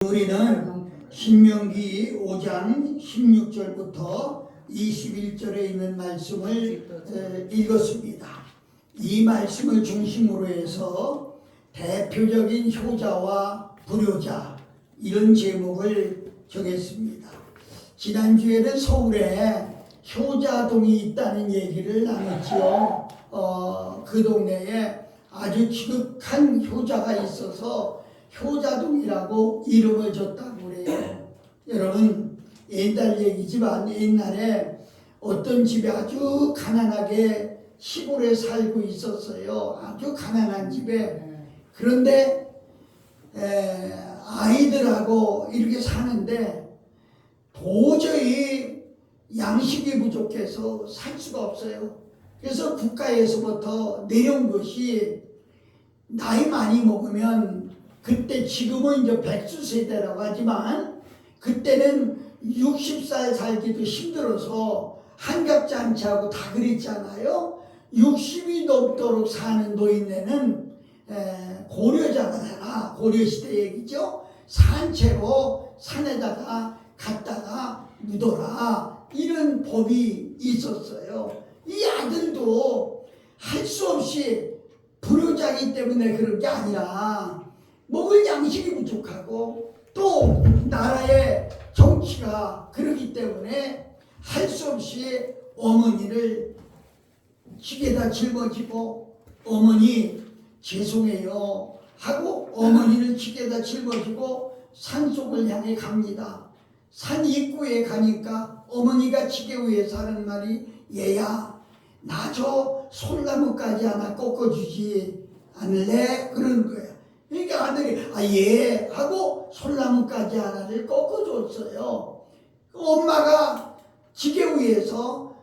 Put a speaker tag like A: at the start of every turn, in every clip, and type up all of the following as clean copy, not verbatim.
A: 우리는 신명기 5장 16절부터 21절에 있는 말씀을 읽었습니다. 이 말씀을 중심으로 해서 대표적인 효자와 불효자 이런 제목을 정했습니다. 지난주에는 서울에 효자동이 있다는 얘기를 나눴지요. 그 동네에 아주 지극한 효자가 있어서 효자동이라고 이름을 줬다고 그래요. 여러분, 옛날 얘기지만 옛날에 어떤 집에 아주 가난하게 시골에 살고 있었어요. 아주 가난한 집에. 그런데 아이들하고 이렇게 사는데 도저히 양식이 부족해서 살 수가 없어요. 그래서 국가에서부터 내려온 것이 나이 많이 먹으면, 그때 지금은 이제 백수 세대라고 하지만 그때는 60살 살기도 힘들어서 한갑잔치하고 다 그랬잖아요. 60이 넘도록 사는 노인네는 고려자가 되라, 고려시대 얘기죠. 산채로 산에다가 갔다가 묻어라, 이런 법이 있었어요. 이 아들도 할 수 없이 불효자이기 때문에 그런 게 아니라 먹을 양식이 부족하고 또 나라의 정치가 그러기 때문에 할 수 없이 어머니를 시계다 짊어지고, 어머니 죄송해요 하고 어머니를 시계다 짊어지고 산속을 향해 갑니다. 산 입구에 가니까 어머니가 지게 위에서 하는 말이, 얘야 나 저 솔나무까지 하나 꺾어주지 않을래? 그런 거야. 그러니까 아들이 예 하고 솔나무까지 하나를 꺾어줬어요. 엄마가 지게 위에서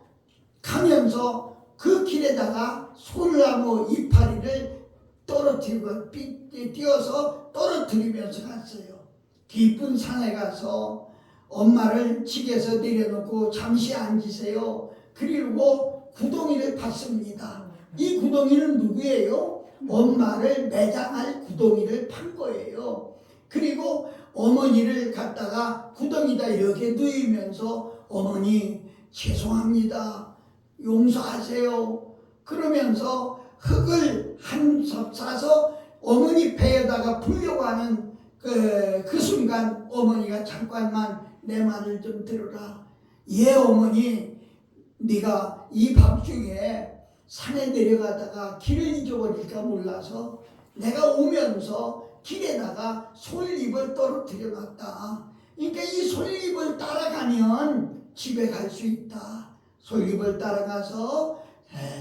A: 가면서 그 길에다가 솔나무 이파리를 떨어뜨리고 띄어서 떨어뜨리면서 갔어요. 깊은 산에 가서 엄마를 지게에서 내려놓고 잠시 앉으세요. 그리고 구덩이를 팠습니다. 이 구덩이는 누구예요? 엄마를 매장할 구덩이를 판 거예요. 그리고 어머니를 갖다가 구덩이다 이렇게 누이면서, 어머니 죄송합니다, 용서하세요 그러면서 흙을 한 섭 싸서 어머니 배에다가 불려고 하는 그 순간 어머니가 잠깐만 내 말을 좀 들어라. 예 어머니, 네가 이 밤중에 산에 내려가다가 길을 잊어버릴까 몰라서 내가 오면서 길에다가 솔잎을 떨어뜨려 놨다. 그러니까 이 솔잎을 따라가면 집에 갈 수 있다. 솔잎을 따라가서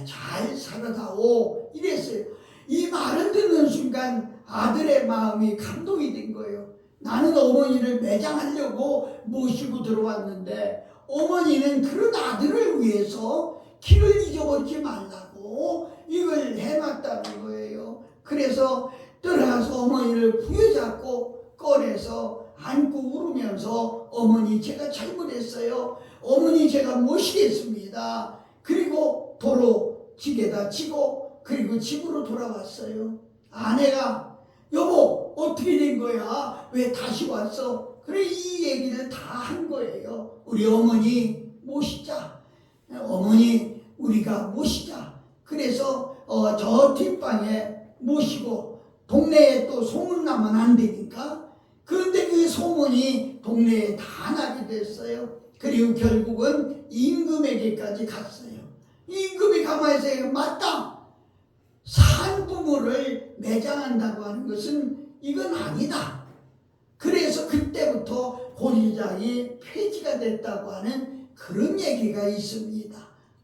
A: 잘 살아다오 이랬어요. 이 말을 듣는 순간 아들의 마음이 감동이 된 거예요. 나는 어머니를 매장하려고 모시고 들어왔는데 어머니는 그런 아들을 위해서 길을 잊어버리지 말라고 이걸 해놨다는 거예요. 그래서 들어가서 어머니를 부여잡고 꺼내서 안고 울으면서, 어머니 제가 잘못했어요. 어머니 제가 모시겠습니다. 그리고 도로 지게다 치고 그리고 집으로 돌아왔어요. 아내가 여보 어떻게 된 거야? 왜 다시 왔어? 그래 이 얘기를 다 한 거예요. 우리 어머니 모시자. 어머니 우리가 모시자. 그래서 저 뒷방에 모시고, 동네에 또 소문나면 안 되니까. 그런데 그 소문이 동네에 다 나게 됐어요. 그리고 결국은 임금에게까지 갔어요. 임금이 가만히 있어요. 맞다. 산부모를 매장한다고 하는 것은 이건 아니다. 그래서 그때부터 고리장이 폐지가 됐다고 하는 그런 얘기가 있습니다.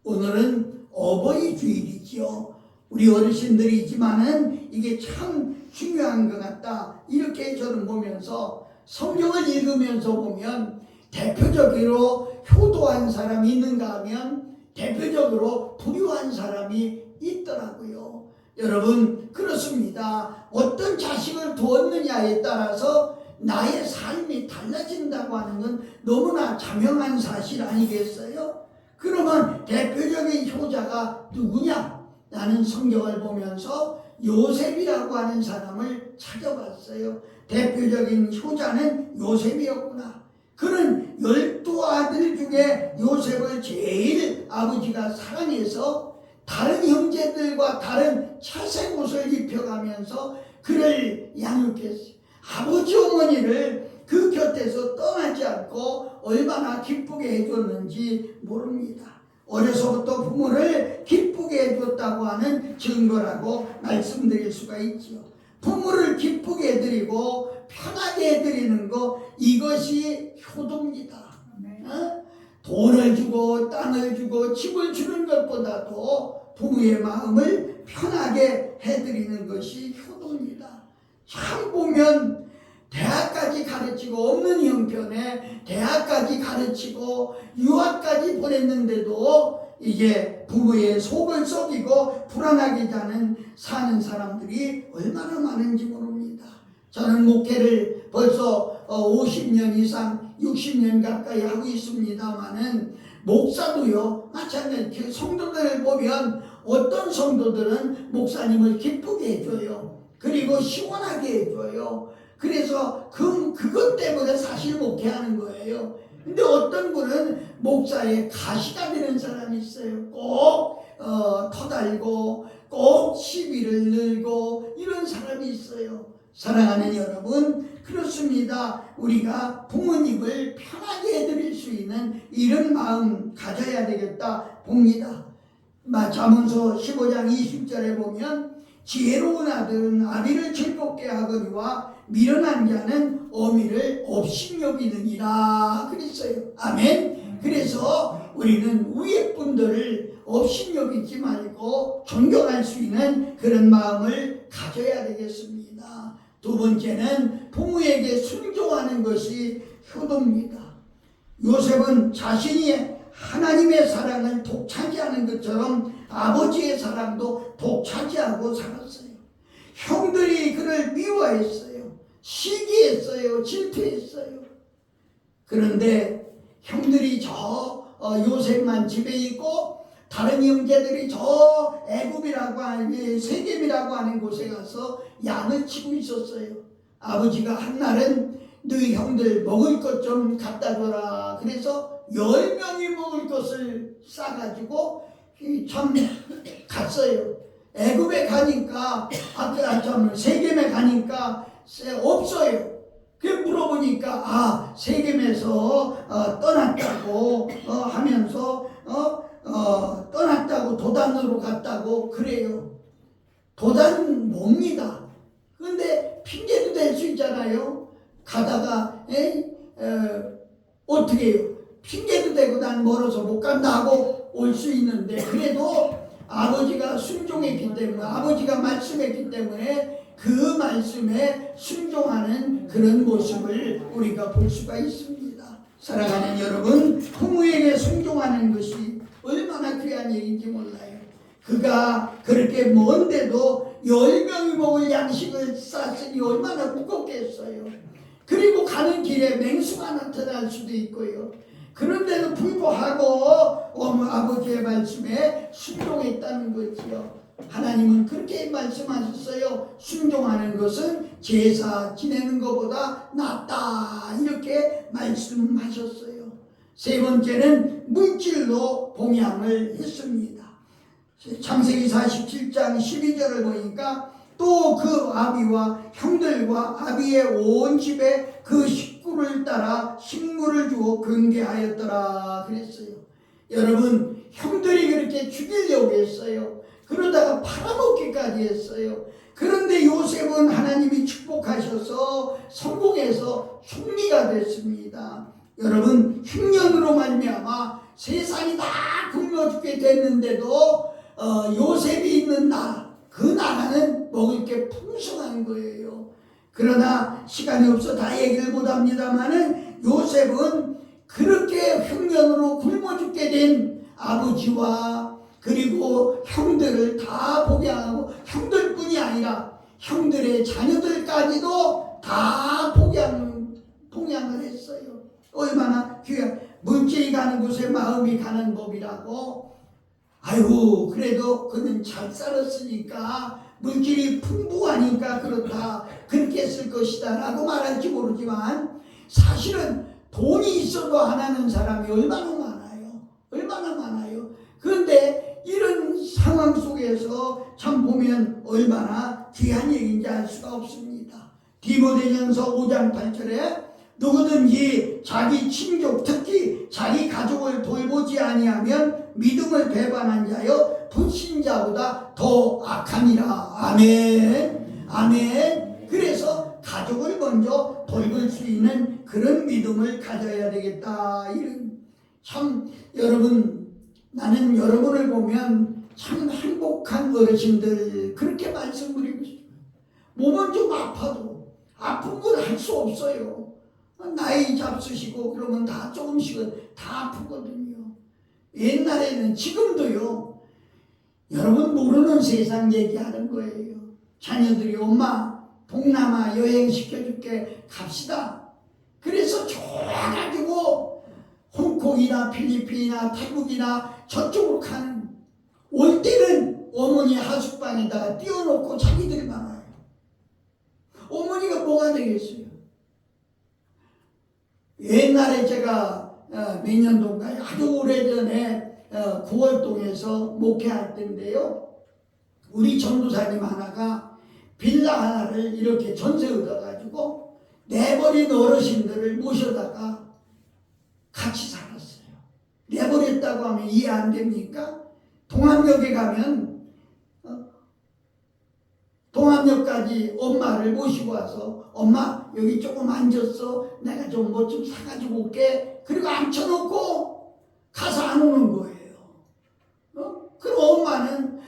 A: 오늘은 어버이 주일이지요. 우리 어르신들이지만은 이게 참 중요한 것 같다. 이렇게 저는 보면서, 성경을 읽으면서 보면 대표적으로 효도한 사람이 있는가 하면 대표적으로 불효한 사람이 있더라고요. 여러분 그렇습니다. 어떤 자식을 두었느냐에 따라서 나의 삶이 달라진다고 하는 건 너무나 자명한 사실 아니겠어요? 그러면 대표적인 효자가 누구냐? 나는 성경을 보면서 요셉이라고 하는 사람을 찾아봤어요. 대표적인 효자는 요셉이었구나. 그는 12아들 중에 요셉을 제일 아버지가 사랑해서 다른 형제들과 다른 차색 옷을 입혀가면서 그를 양육했어요. 아버지 어머니를 그 곁에서 떠나지 않고 얼마나 기쁘게 해줬는지 모릅니다. 어려서부터 부모를 기쁘게 해줬다고 하는 증거라고 말씀드릴 수가 있죠. 부모를 기쁘게 해드리고 편하게 해드리는 거, 이것이 효도입니다. 돈을 주고 땅을 주고 집을 주는 것보다도 부모의 마음을 편하게 해드리는 것이 효도입니다. 참 보면 대학까지 가르치고 없는 형편에 대학까지 가르치고 유학까지 보냈는데도 이게 부모의 속을 썩이고 불안하게 사는 사람들이 얼마나 많은지 모릅니다. 저는 목회를 벌써 50년 이상 60년 가까이 하고 있습니다마는 목사도요 마찬가지. 성도들을 보면 어떤 성도들은 목사님을 기쁘게 해줘요. 그리고 시원하게 해줘요. 그래서 그것 때문에 사실 목회하는 거예요. 근데 어떤 분은 목사의 가시가 되는 사람이 있어요. 꼭 터달고 꼭 시비를 늘고 이런 사람이 있어요. 사랑하는 여러분, 그렇습니다. 우리가 부모님을 편하게 해드릴 수 있는 이런 마음 가져야 되겠다 봅니다. 잠언서 15장 20절에 보면 지혜로운 아들은 아비를 즐겁게 하거니와 미련한 자는 어미를 업신여기느니라 그랬어요. 아멘. 그래서 우리는 위에 분들을 업신여기지 말고 존경할 수 있는 그런 마음을 가져야 되겠습니다. 두 번째는 부모에게 순종하는 것이 효도입니다. 요셉은 자신이 하나님의 사랑을 독차지하는 것처럼 아버지의 사랑도 독차지하고 살았어요. 형들이 그를 미워했어요. 시기했어요. 질투했어요. 그런데 형들이 저 요셉만 집에 있고 다른 형제들이 저 애굽이라고 하는 세겜이라고 하는 곳에 가서 양을 치고 있었어요. 아버지가 한날은 너희 형들 먹을 것 좀 갖다 줘라. 그래서 10명이 먹을 것을 싸가지고 참 갔어요. 애굽에 가니까 세겜에 가니까 없어요. 그 물어보니까 세겜에서 떠났다고 하면서 떠났다고 도단으로 갔다고 그래요. 도단 뭡니다. 그런데 핑계도 될 수 있잖아요. 가다가 어떻게 해요? 핑계도 대고 난 멀어서 못 간다 하고 올 수 있는데, 그래도 아버지가 순종했기 때문에, 아버지가 말씀했기 때문에 그 말씀에 순종하는 그런 모습을 우리가 볼 수가 있습니다. 사랑하는 여러분, 부모에게 순종하는 것이 얼마나 귀한 얘기인지 몰라요. 그가 그렇게 먼데도 10명이 먹을 양식을 쌌으니 얼마나 무겁겠어요. 그리고 가는 길에 맹수가 나타날 수도 있고요. 그런데도 불구하고 아버지의 말씀에 순종했다는 거지요. 하나님은 그렇게 말씀하셨어요. 순종하는 것은 제사 지내는 것보다 낫다, 이렇게 말씀하셨어요. 세 번째는 물질로 봉양을 했습니다. 창세기 47장 12절을 보니까 또 그 아비와 형들과 아비의 온 집에 그 식구를 따라 식물을 주어 근개하였더라 그랬어요. 여러분, 형들이 그렇게 죽이려고 했어요. 그러다가 팔아먹기까지 했어요. 그런데 요셉은 하나님이 축복하셔서 성공해서 총리가 됐습니다. 여러분, 흉년으로 말미암아 세상이 다 굶어 죽게 됐는데도 요셉이 있는 나라, 그 나라는 먹을 게 풍성한 거예요. 그러나 시간이 없어 다 얘기를 못합니다마는 요셉은 그렇게 흉년으로 굶어 죽게 된 아버지와 그리고 형들을 다 복양하고, 형들뿐이 아니라 형들의 자녀들까지도 다 복양을 했어요. 얼마나 귀한, 물질이 가는 곳에 마음이 가는 법이라고. 아이고, 그래도 그는 잘 살았으니까 물질이 풍부하니까 그렇다, 그렇게 쓸 것이다 라고 말할지 모르지만, 사실은 돈이 있어도 안 하는 사람이 얼마나 많아요. 얼마나 많아요. 그런데 이런 상황 속에서 참 보면 얼마나 귀한 얘기인지 알 수가 없습니다. 디모데전서 5장 8절에 누구든지 자기 친족, 특히 자기 가족을 돌보지 아니하면 믿음을 배반한 자여 불신자보다 더 악하니라. 아멘. 아멘. 그래서 가족을 먼저 돌볼 수 있는 그런 믿음을 가져야 되겠다. 이런, 참 여러분, 나는 여러분을 보면 참 행복한 어르신들 그렇게 말씀드리고 싶어요. 몸은 좀 아파도 아픈 건 할 수 없어요. 나이 잡수시고 그러면 다 조금씩은 다 아프거든요. 옛날에는, 지금도요, 여러분 모르는 세상 얘기하는 거예요. 자녀들이 엄마 동남아 여행 시켜줄게, 갑시다. 그래서 좋아가지고 홍콩이나 필리핀이나 태국이나 저쪽으로 가는, 올 때는 어머니 하숙방에다가 띄워놓고 자기들만 와요. 어머니가 뭐가 되겠어요? 옛날에 제가 몇 년도인가요? 아주 오래전에 구월동에서 목회할 때인데요, 우리 전도사님 하나가 빌라 하나를 이렇게 전세 얻어가지고 내버린 어르신들을 모셔다가 같이 살았어요. 내버렸다고 하면 이해 안 됩니까? 동암역에 가면 동암역까지 엄마를 모시고 와서, 엄마 여기 조금 앉았어, 내가 좀 뭐 좀 사가지고 올게, 그리고 앉혀놓고 가서 안 오는 거예요. 그럼 엄마는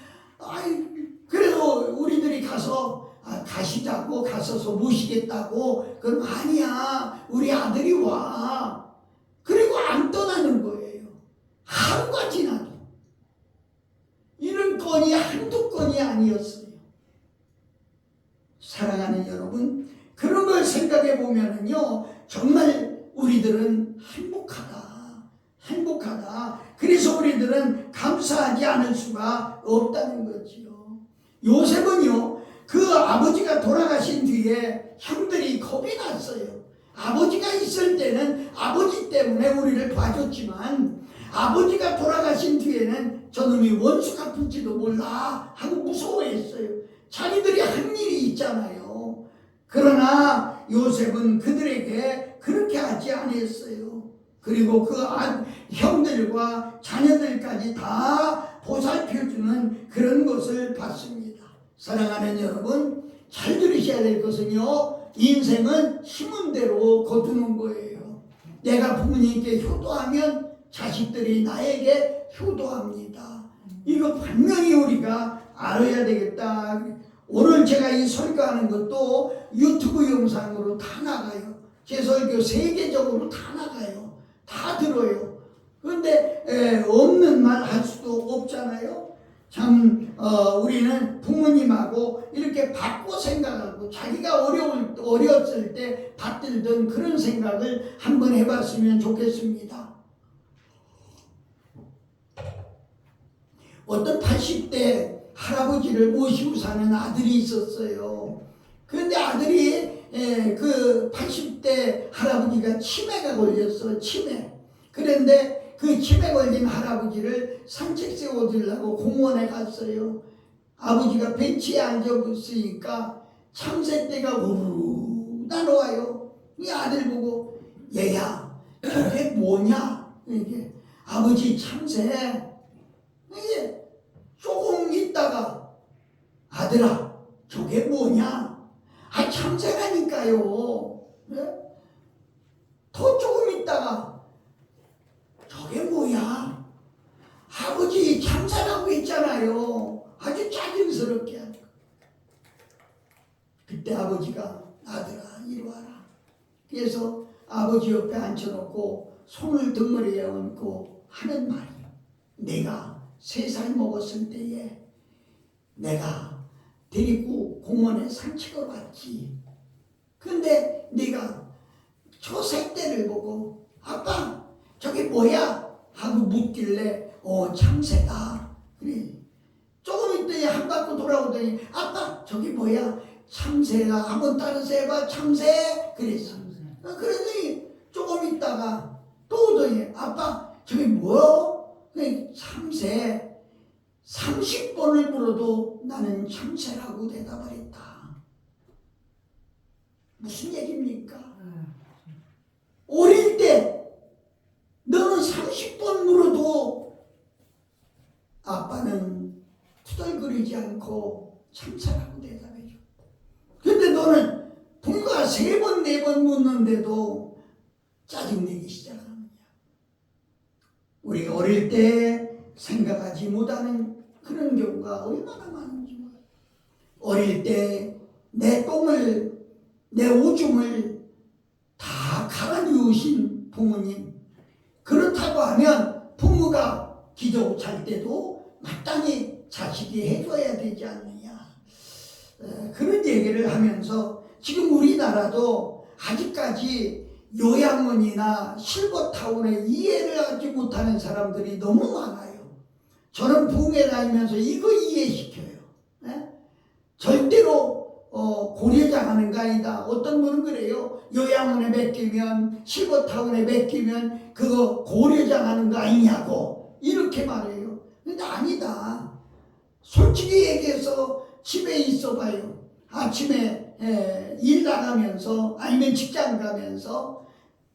A: 그래도 우리들이 가서 가시자고, 가서서 모시겠다고, 그럼 아니야 우리 아들이 와, 그리고 안 떠나는 거예요. 하루가 지나도. 이런 건이 한두 건이 아니었어요. 사랑하는 여러분, 그런 걸 생각해 보면은요, 정말 우리들은 행복하다. 행복하다. 그래서 우리들은 감사하지 않을 수가 없다는 거지요. 요셉은요, 그 아버지가 돌아가신 뒤에 형들이 겁이 났어요. 아버지가 있을 때는 아버지 때문에 우리를 봐줬지만, 아버지가 돌아가신 뒤에는 저놈이 원수 갚을지도 몰라 하고 무서워했어요. 자기들이 한 일이 있잖아요. 그러나 요셉은 그들에게 그렇게 하지 않았어요. 그리고 그 형들과 자녀들까지 다 보살펴주는 그런 것을 봤습니다. 사랑하는 여러분, 잘 들으셔야 될 것은요, 인생은 심은 대로 거두는 거예요. 내가 부모님께 효도하면 자식들이 나에게 효도합니다. 이거 분명히 우리가 알아야 되겠다. 오늘 제가 이 설교하는 것도 유튜브 영상으로 다 나가요. 제 설교 세계적으로 다 나가요. 다 들어요. 그런데 없는 말 할 수도 없잖아요. 참 우리는 부모님하고 이렇게 바꿔 생각하고, 자기가 어렸을 때 받들던 그런 생각을 한번 해봤으면 좋겠습니다. 어떤 80대 할아버지를 모시고 사는 아들이 있었어요. 그런데 아들이 그 80대 할아버지가 치매가 걸렸어. 치매. 그런데 그 치매 걸린 할아버지를 산책 세워주려고 공원에 갔어요. 아버지가 벤치에 앉아있으니까 참새떼가 우르르 날아와요. 이 아들 보고, 얘야 저게 뭐냐? 이렇게, 아버지 참새. 이게 조금 있다가, 아들아 저게 뭐냐? 참새라니까요. 네? 더 조금 있다가, 저게 뭐야? 아버지 참새라고 했잖아요. 아주 짜증스럽게 하니까. 그때 아버지가, 아들아 이리 와라. 그래서 아버지 옆에 앉혀놓고 손을 등머리에 얹고 하는 말이에요. 내가 3살 먹었을 때에 내가 데리고 공원에 산책을 왔지. 근데 네가 저 새떼를 보고 아빠 저게 뭐야? 하고 묻길래 참새다. 그래. 조금 있더니 한 바퀴 아빠로 돌아오더니 아빠 저기 뭐야 참새가 한번 따라서 해봐 참새 그랬어. 그러더니 조금 있다가 또 오더니 아빠 저기 뭐야 참새 30번을 물어도 나는 참새라고 대답을 했다. 무슨 얘기입니까? 어릴 때 너는 30번 물어도 아빠는 투덜거리지 않고 참새라고 대답해 줬다. 근데 너는 부모가 3번, 4번 묻는데도 짜증내기 시작하느냐. 우리가 어릴 때 생각하지 못하는 그런 경우가 얼마나 많은지 몰라요. 어릴 때 내 똥을, 내 오줌을 다 갈아누우신 부모님. 그렇다고 하면 부모가 기도 잘 때도 마땅히 자식이 해줘야 되지 않느냐. 그런 얘기를 하면서 지금 우리나라도 아직까지 요양원이나 실버타운에 이해를 하지 못하는 사람들이 너무 많아요. 저는 부흥회 다니면서 이거 이해시켜요. 네? 절대로 고려장 하는 거 아니다. 어떤 분은 그래요. 요양원에 맡기면 실버타운에 맡기면 그거 고려장 하는 거 아니냐고 이렇게 말해요. 근데 아니다. 솔직히 얘기해서 집에 있어 봐요. 아침에 일 나가면서 아니면 직장 가면서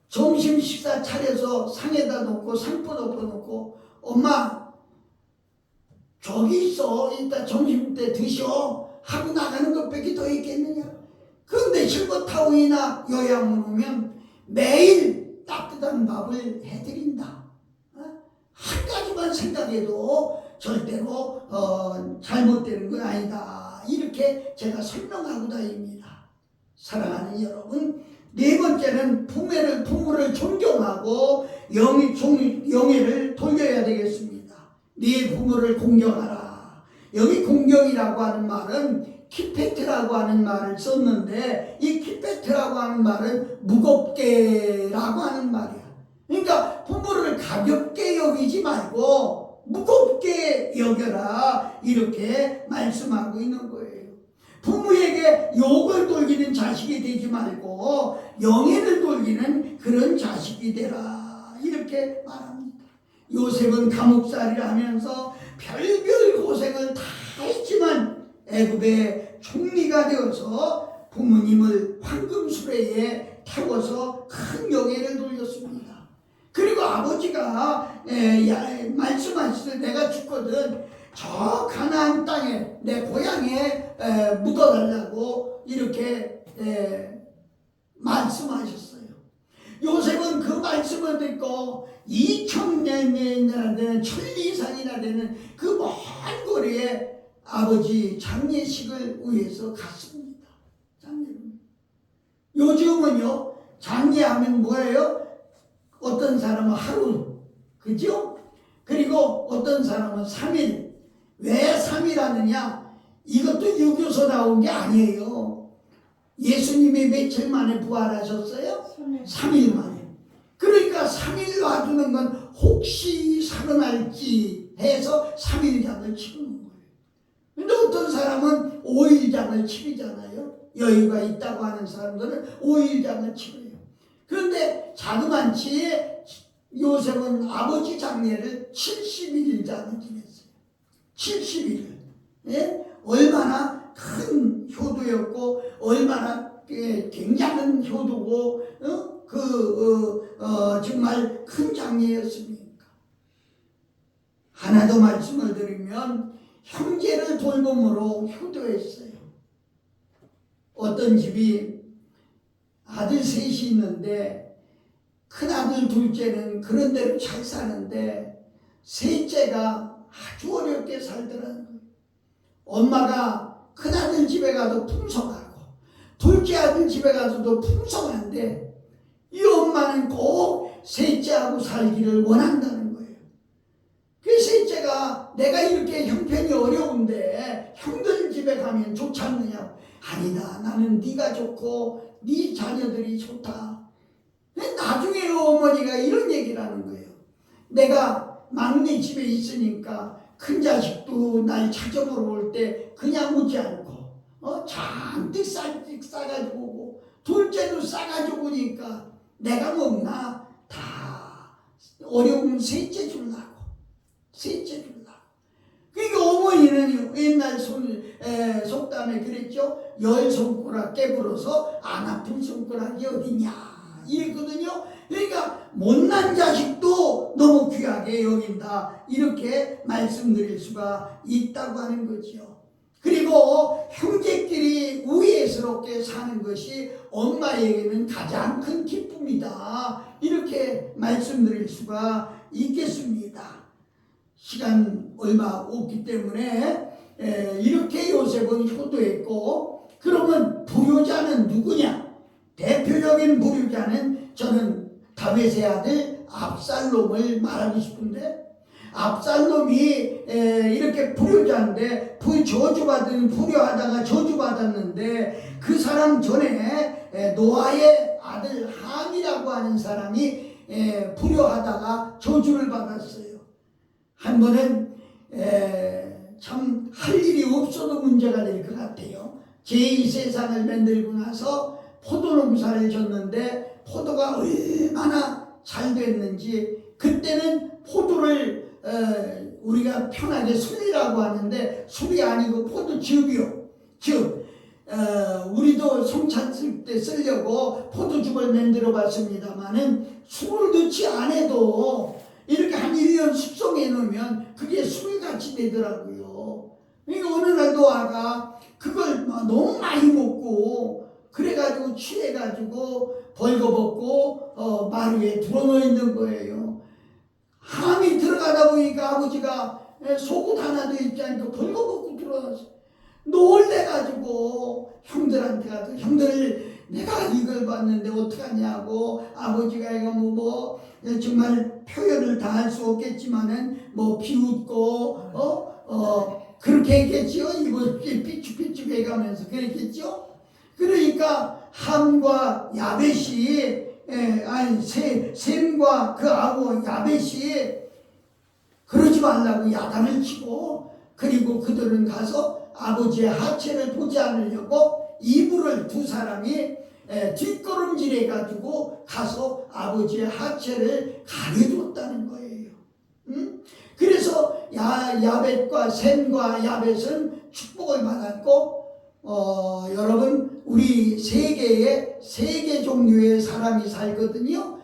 A: 점심 식사 차려서 상에다 놓고 상포 덮어놓고 엄마 저기 있어 이따 점심 때 드셔 하고 나가는 것밖에 더 있겠느냐. 그런데 실버타운이나 요양원 오면 매일 따뜻한 밥을 해드린다. 한 가지만 생각해도 절대로 잘못되는 건 아니다. 이렇게 제가 설명하고 다닙니다. 사랑하는 여러분, 4번째는 부모를 존경하고 영예를 돌려야 되겠습니다. 네 부모를 공경하라. 여기 공경이라고 하는 말은 키페트라고 하는 말을 썼는데 이 키페트라고 하는 말은 무겁게라고 하는 말이야. 그러니까 부모를 가볍게 여기지 말고 무겁게 여겨라 이렇게 말씀하고 있는 거예요. 부모에게 욕을 돌리는 자식이 되지 말고 영예를 돌리는 그런 자식이 되라 이렇게 말합니다. 요셉은 감옥살이를 하면서 별별 고생을 다 했지만 애굽의 총리가 되어서 부모님을 황금수레에 태워서 큰 영예를 돌렸습니다. 그리고 아버지가 말씀하시되 내가 죽거든 저 가나안 땅에 내 고향에 묻어달라고 이렇게 말씀하셨어요. 요셉은 그 말씀을 듣고 2000년이나 되는 1000리 이상이나 되는 그 먼 거리에 아버지 장례식을 위해서 갔습니다. 요즘은요 장례하면 뭐예요? 어떤 사람은 하루, 그죠? 그리고 어떤 사람은 3일. 왜 3일 하느냐? 이것도 유교서 나온 게 아니에요. 예수님이 며칠 만에 부활하셨어요? 3일 만에. 그러니까 3일 놔두는 건 혹시 살아날지 해서 3일장을 치르는 거예요. 근데 어떤 사람은 5일장을 치르잖아요. 여유가 있다고 하는 사람들은 5일장을 치러요. 그런데 자그만치 요셉은 아버지 장례를 71일장을 지냈어요. 71일. 예? 얼마나 큰 효도였고 얼마나 굉장한 효도고 정말 큰 장례였습니까? 하나 더 말씀을 드리면 형제를 돌봄으로 효도했어요. 어떤 집이 아들 셋이 있는데 큰아들 둘째는 그런 대로 잘 사는데 셋째가 아주 어렵게 살더라는 거예요. 엄마가 큰아들 집에 가도 풍성하고 둘째 아들 집에 가서도 풍성한데 이 엄마는 꼭 셋째하고 살기를 원한다는 거예요. 그 셋째가 내가 이렇게 형편이 어려운데 형들 집에 가면 좋지 않느냐고. 아니다. 나는 네가 좋고 네 자녀들이 좋다. 나중에 어머니가 이런 얘기를 하는 거예요. 내가 막내 집에 있으니까 큰 자식도 날 찾아보러 올 때 그냥 오지 않고 잔뜩 싸가지고 오고, 둘째도 싸가지고 오니까 내가 먹나 다 어려운 셋째 주려고. 그러니까 어머니는 옛날 속담에 그랬죠. 10손가락 깨물어서 안 아픈 손가락이 어디냐 이랬거든요. 그러니까 못난 자식도 너무 귀하게 여긴다, 이렇게 말씀드릴 수가 있다고 하는 거죠. 그리고 형제끼리 우애스럽게 사는 것이 엄마에게는 가장 큰 기쁨이다, 이렇게 말씀드릴 수가 있겠습니다. 시간 얼마 없기 때문에 이렇게 요셉은 효도했고, 그러면 불효자는 누구냐? 대표적인 불효자는 저는 다윗의 아들 압살롬을 말하고 싶은데, 압살롬이 이렇게 불효자인데 저주받은, 불효하다가 저주받았는데, 그 사람 전에 노아의 아들 함이라고 하는 사람이 불효하다가 저주를 받았어요. 한 번은 참 할 일이 없어도 문제가 될 것 같아요. 제2세상을 만들고 나서 포도농사를 졌는데 포도가 얼마나 잘 됐는지, 그때는 포도를 우리가 편하게 술이라고 하는데 술이 아니고 포도즙이요. 즉 우리도 송찬 때 쓰려고 포도즙을 만들어 봤습니다마는 술을 넣지 않아도 이렇게 한 1년 숙성해 놓으면 그게 술같이 되더라고요. 그러니까 어느 날 노아가 그걸 너무 많이 먹고 그래가지고 취해가지고 벌거벗고 말 위에 들어놓여 있는 거예요. 함이 들어가다 보니까 아버지가 속옷 하나도 입지 않고 벌거벗고 들어왔어. 놀래가지고 형들한테 가서, 형들 내가 이걸 봤는데 어떡하냐고. 아버지가 이거 정말 표현을 다 할 수 없겠지만은 비웃고 그렇게 했겠지요. 이거 삐죽삐죽 해가면서 그랬겠죠. 그러니까 함과 야벳이 셈과 그 아우 야벳이 그러지 말라고 야단을 치고, 그리고 그들은 가서 아버지의 하체를 보지 않으려고 이불을 두 사람이 뒷걸음질 해가지고 가서 아버지의 하체를 가려줬다는 거예요. 그래서 야벳과 셈과 야벳은 축복을 받았고, 여러분 우리 세계 종류의 사람이 살거든요.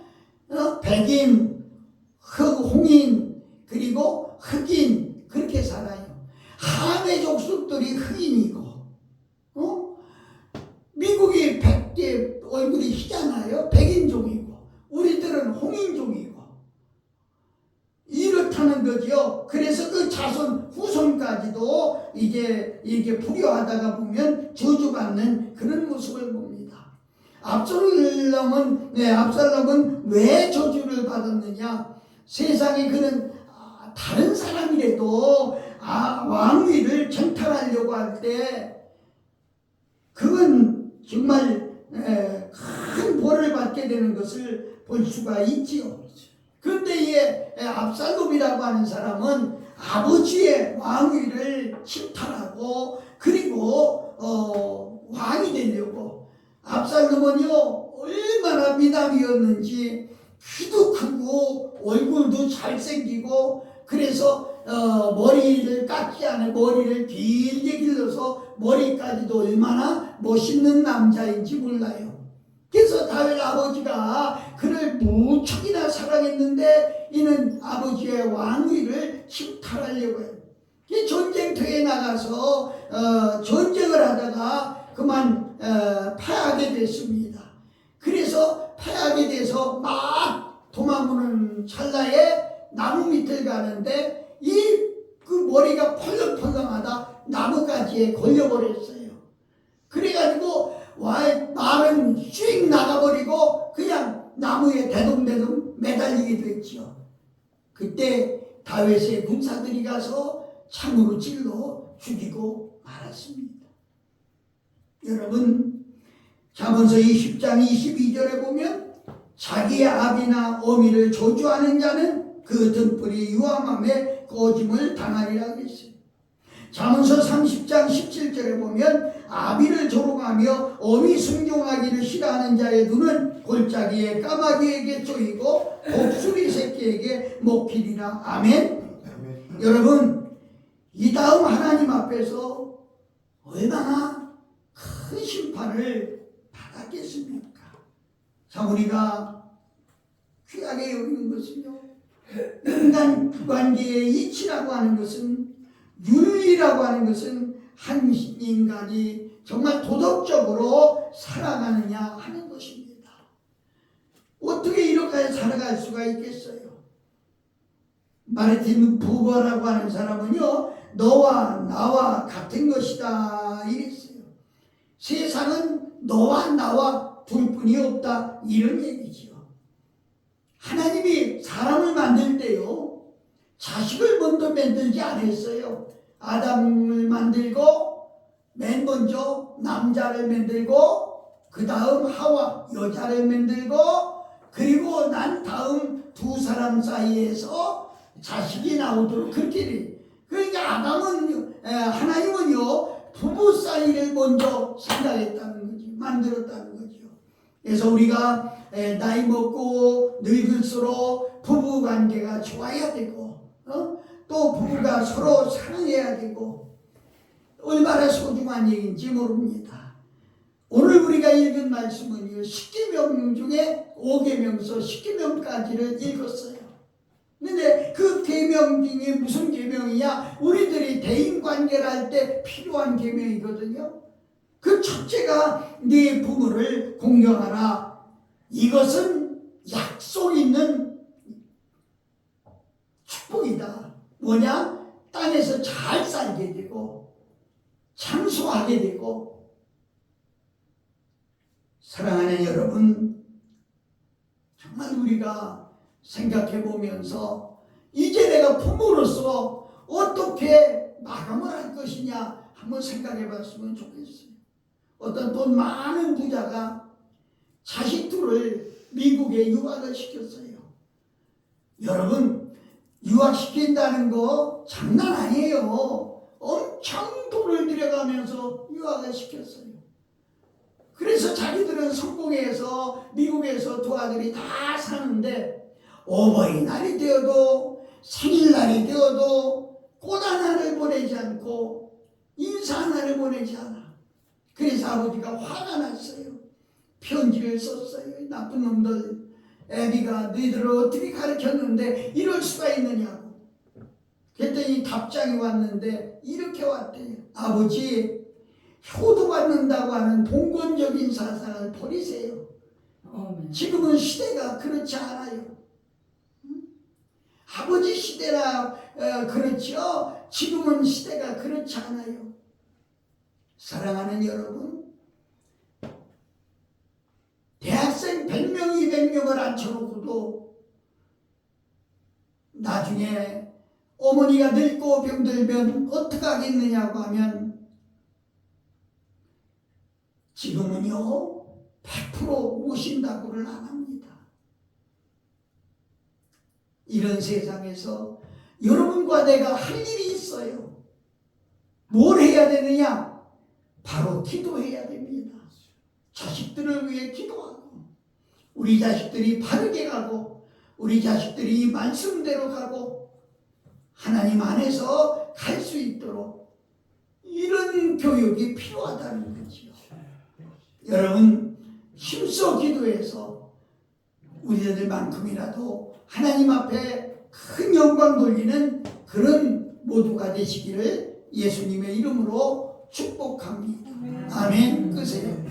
A: 백인, 홍인, 그리고 흑인, 그렇게 살아요. 함의 족속들이 흑인이고, 미국이 얼굴이 희잖아요. 백인종이고, 우리들은 홍인종이고, 이렇다는 거죠. 그래서 그 자손 후손까지도 이게 불효하다가 보면 저주받는 그런 모습을 봅니다. 압살롬은 왜 저주를 받았느냐? 세상에 그는 다른 사람이라도 왕위를 정탈하려고 할 때 그건 정말 큰 벌을 받게 되는 것을 볼 수가 있지요. 그런데 이 압살롬이라고 하는 사람은 아버지의 왕위를 침탈하고 그리고 왕이 되려고, 압살롬은요 얼마나 미남이었는지, 키도 크고 얼굴도 잘생기고, 그래서 머리를 깎지 않은 머리를 길게 길러서 머리까지도 얼마나 멋있는 남자인지 몰라요. 그래서 다윗 아버지가 그를 무척이나 사랑했는데 이는 아버지의 왕위를 침탈하려고 해요. 전쟁터에 나가서 전쟁을 하다가 그만 패하게 됐습니다. 그래서 패하게 돼서 막 도망오는 찰나에 나무 밑을 가는데 그 머리가 펄렁펄렁하다 나무가지에 걸려버렸어요. 그래가지고 말은 씩 나가버리고 그냥 나무에 대동대동 매달리게 됐죠. 그때 다윗의 군사들이 가서 창으로 찔러 죽이고 말았습니다. 여러분, 잠언서 20장 22절에 보면 자기의 아비나 어미를 저주하는 자는 그 등불이 유함함에 꺼짐을 당하리라 그랬어요. 잠언서 30장 17절에 보면 아비를 조롱하며 어미 순종하기를 싫어하는 자의 눈은 골짜기에 까마귀에게 쪼이고 독수리 새끼에게 먹히리라. 아멘. 여러분, 이 다음 하나님 앞에서 얼마나 큰 심판을 받았겠습니까? 자, 우리가 귀하게 여기는 것은요, 인간 관계의 이치라고 하는 것은, 윤리라고 하는 것은 한 인간이 정말 도덕적으로 살아가느냐 하는 것입니다. 어떻게 이렇게 살아갈 수가 있겠어요? 마르틴 부버라고 하는 사람은요, 너와 나와 같은 것이다 이랬어요. 세상은 너와 나와 둘뿐이 없다 이런 얘기지요. 하나님이 사람을 만들 때요, 자식을 먼저 만들지 않았어요. 아담을 만들고 맨 먼저 남자를 만들고 그 다음 하와 여자를 만들고 그리고 난 다음 두 사람 사이에서 자식이 나오도록 그렇게 돼. 그러니까 하나님은요 부부 사이를 먼저 생각했다는 거지, 만들었다는 거죠. 그래서 우리가 나이 먹고 늙을수록 부부 관계가 좋아야 되고, 또 부부가 서로 사랑해야 되고, 얼마나 소중한 얘기인지 모릅니다. 오늘 우리가 읽은 말씀은요, 10계명 중에 5계명서 10계명까지를 읽었어요. 근데 그 계명 중에 무슨 계명이냐? 우리들이 대인관계를 할 때 필요한 계명이거든요. 그 첫째가 네 부모를 공경하라. 이것은 약속 있는 축복이다. 뭐냐? 땅에서 잘 살게 되고 장수하게 되고. 사랑하는 여러분, 정말 우리가 생각해 보면서 이제 내가 부모로서 어떻게 마감을 할 것이냐 한번 생각해 봤으면 좋겠어요. 어떤 돈 많은 부자가 자식 둘을 미국에 유학을 시켰어요. 여러분, 유학시킨다는 거 장난 아니에요. 엄청 돈을 들여가면서 유학을 시켰어요. 그래서 자기들은 성공해서 미국에서 두 아들이 다 사는데 어버이날이 되어도 생일날이 되어도 꽃 하나를 보내지 않고 인사 하나를 보내지 않아. 그래서 아버지가 화가 났어요. 편지를 썼어요. 나쁜 놈들, 애비가 너희들을 어떻게 가르쳤는데 이럴 수가 있느냐고. 그랬더니 답장이 왔는데 이렇게 왔대요. 아버지, 효도받는다고 하는 봉건적인 사상을 버리세요. 지금은 시대가 그렇지 않아요. 아버지 시대라 그렇죠. 지금은 시대가 그렇지 않아요. 사랑하는 여러분, 대학생 100명, 200명을 앉혀놓고도 나중에 어머니가 늙고 병들면 어떻게 하겠느냐고 하면 지금은요 100% 오신다고를 안 합니다. 이런 세상에서 여러분과 내가 할 일이 있어요. 뭘 해야 되느냐? 바로 기도해야 됩니다. 자식들을 위해 기도하고, 우리 자식들이 바르게 가고, 우리 자식들이 말씀대로 가고 하나님 안에서 갈 수 있도록 이런 교육이 필요하다는 거죠. 여러분, 힘써 기도해서 우리들만큼이라도 하나님 앞에 큰 영광 돌리는 그런 모두가 되시기를 예수님의 이름으로 축복합니다. 아멘. 끄세요.